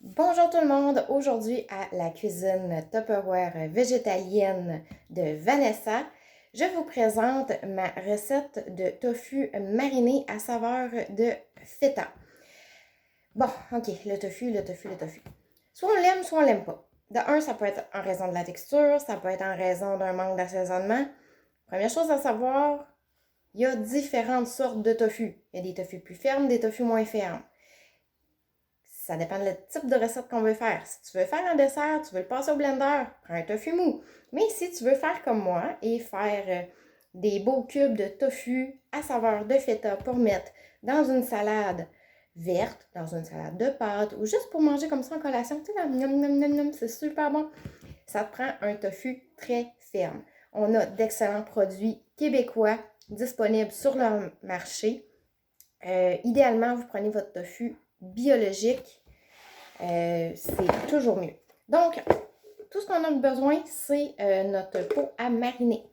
Bonjour tout le monde! Aujourd'hui à la cuisine Tupperware végétalienne de Vanessa, je vous présente ma recette de tofu mariné à saveur de feta. Bon, ok, le tofu. Soit on l'aime, soit on l'aime pas. De un, ça peut être en raison de la texture, ça peut être en raison d'un manque d'assaisonnement. Première chose à savoir, il y a différentes sortes de tofu. Il y a des tofus plus fermes, des tofus moins fermes. Ça dépend du type de recette qu'on veut faire. Si tu veux faire un dessert, tu veux le passer au blender, prends un tofu mou. Mais si tu veux faire comme moi et faire des beaux cubes de tofu à saveur de feta pour mettre dans une salade verte, dans une salade de pâtes ou juste pour manger comme ça en collation, tu sais, là, c'est super bon. Ça te prend un tofu très ferme. On a d'excellents produits québécois disponibles sur le marché. Idéalement, vous prenez votre tofu biologique, c'est toujours mieux. Donc, tout ce qu'on a besoin, c'est notre pot à mariner.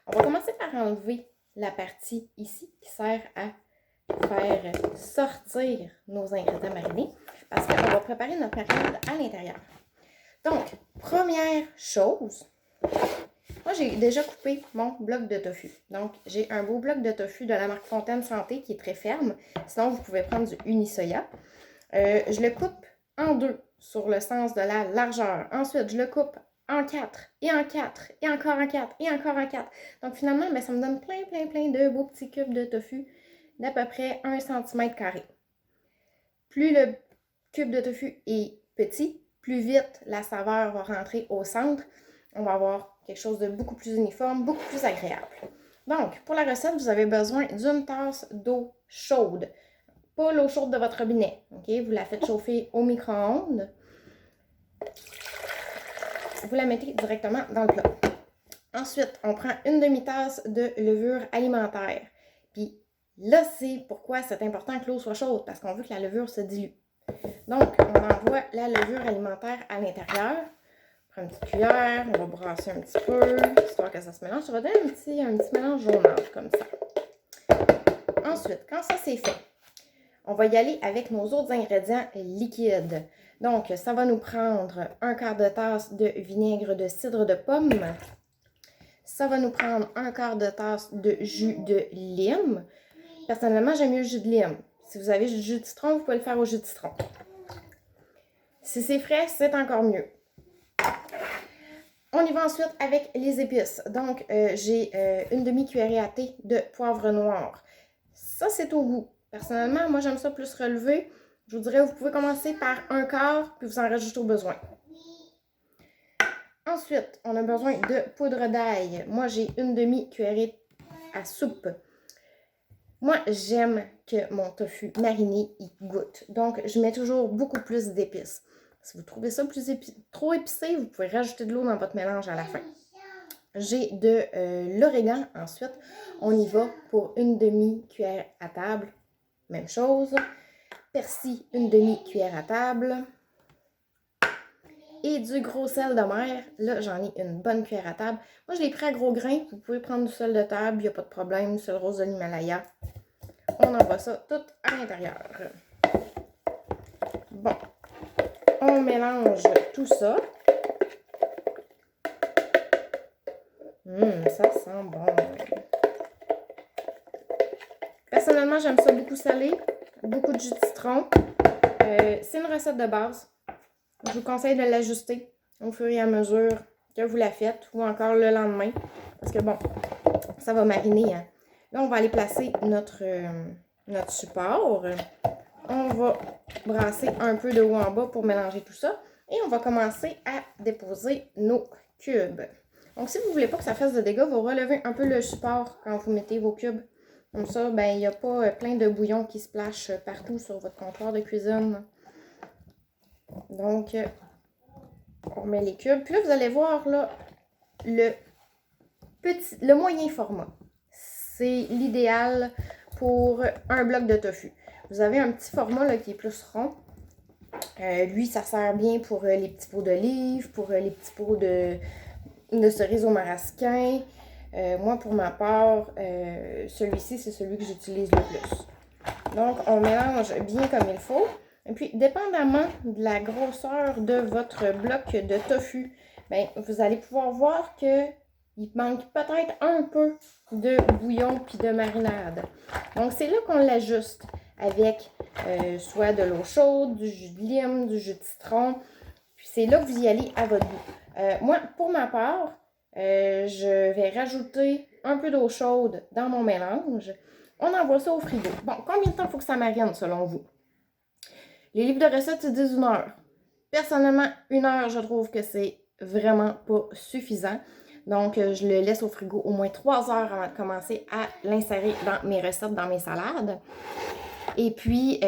On va commencer par enlever la partie ici qui sert à faire sortir nos ingrédients marinés parce qu'on va préparer notre marinade à l'intérieur. Donc, première chose, moi j'ai déjà coupé mon bloc de tofu. Donc, j'ai un beau bloc de tofu de la marque Fontaine Santé qui est très ferme. Sinon, vous pouvez prendre du Unisoya. Je le coupe en deux sur le sens de la largeur. Ensuite, je le coupe en 4 et en 4 et encore en 4 et encore en 4. Donc finalement, ça me donne plein de beaux petits cubes de tofu d'à peu près 1 cm². Plus le cube de tofu est petit, plus vite la saveur va rentrer au centre. On va avoir quelque chose de beaucoup plus uniforme, beaucoup plus agréable. Donc, pour la recette, vous avez besoin d'une tasse d'eau chaude. Pas l'eau chaude de votre robinet. Okay? Vous la faites chauffer au micro-ondes. Vous la mettez directement dans le plat. Ensuite, on prend une demi-tasse de levure alimentaire. Puis là, c'est pourquoi c'est important que l'eau soit chaude, parce qu'on veut que la levure se dilue. Donc, on envoie la levure alimentaire à l'intérieur. On prend une petite cuillère, on va brasser un petit peu, histoire que ça se mélange. Ça va donner un petit mélange jaunâtre comme ça. Ensuite, quand ça c'est fait, on va y aller avec nos autres ingrédients liquides. Donc, ça va nous prendre un quart de tasse de vinaigre de cidre de pomme. Ça va nous prendre un quart de tasse de jus de lime. Personnellement, j'aime mieux le jus de lime. Si vous avez du jus de citron, vous pouvez le faire au jus de citron. Si c'est frais, c'est encore mieux. On y va ensuite avec les épices. Donc, j'ai une demi-cuillerée à thé de poivre noir. Ça, c'est au goût. Personnellement, moi, j'aime ça plus relevé. Je vous dirais, vous pouvez commencer par un quart, puis vous en rajoutez au besoin. Ensuite, on a besoin de poudre d'ail. Moi, j'ai une demi-cuillerée à soupe. Moi, j'aime que mon tofu mariné, il goûte. Donc, je mets toujours beaucoup plus d'épices. Si vous trouvez ça trop épicé, vous pouvez rajouter de l'eau dans votre mélange à la fin. J'ai de l'origan. Ensuite, on y va pour une demi-cuillère à table. Même chose. Persil, une demi-cuillère à table. Et du gros sel de mer. Là, j'en ai une bonne cuillère à table. Moi, je l'ai pris à gros grains. Vous pouvez prendre du sel de table, il n'y a pas de problème. Du sel rose de l'Himalaya. On envoie ça tout à l'intérieur. Bon. On mélange tout ça. Ça sent bon. Personnellement, j'aime ça beaucoup salé. Beaucoup de jus de citron. C'est une recette de base. Je vous conseille de l'ajuster au fur et à mesure que vous la faites ou encore le lendemain. Parce que bon, ça va mariner. Hein. Là, on va aller placer notre support. On va brasser un peu de haut en bas pour mélanger tout ça. Et on va commencer à déposer nos cubes. Donc, si vous ne voulez pas que ça fasse de dégâts, vous relevez un peu le support quand vous mettez vos cubes. Comme ça, il n'y a pas plein de bouillon qui se splash partout sur votre comptoir de cuisine. Donc, on met les cubes. Puis là, vous allez voir là, le moyen format. C'est l'idéal pour un bloc de tofu. Vous avez un petit format là, qui est plus rond. Lui, ça sert bien pour les petits pots d'olive, pour les petits pots de cerises au marasquin. Moi, pour ma part, celui-ci, c'est celui que j'utilise le plus. Donc, on mélange bien comme il faut. Et puis, dépendamment de la grosseur de votre bloc de tofu, bien, vous allez pouvoir voir que il manque peut-être un peu de bouillon puis de marinade. Donc, c'est là qu'on l'ajuste avec soit de l'eau chaude, du jus de lime, du jus de citron. Puis c'est là que vous y allez à votre goût. Moi, pour ma part, je vais rajouter un peu d'eau chaude dans mon mélange. On envoie ça au frigo. Bon, combien de temps il faut que ça marine selon vous? Les livres de recettes disent 1 heure. Personnellement, 1 heure, je trouve que c'est vraiment pas suffisant. Donc, je le laisse au frigo au moins 3 heures avant de commencer à l'insérer dans mes recettes, dans mes salades. Et puis,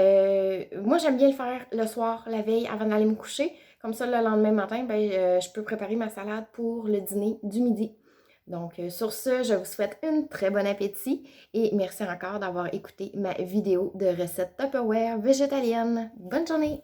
moi, j'aime bien le faire le soir, la veille, avant d'aller me coucher. Comme ça, le lendemain matin, ben, je peux préparer ma salade pour le dîner du midi. Donc, sur ce, je vous souhaite un très bon appétit et merci encore d'avoir écouté ma vidéo de recette Tupperware végétalienne. Bonne journée!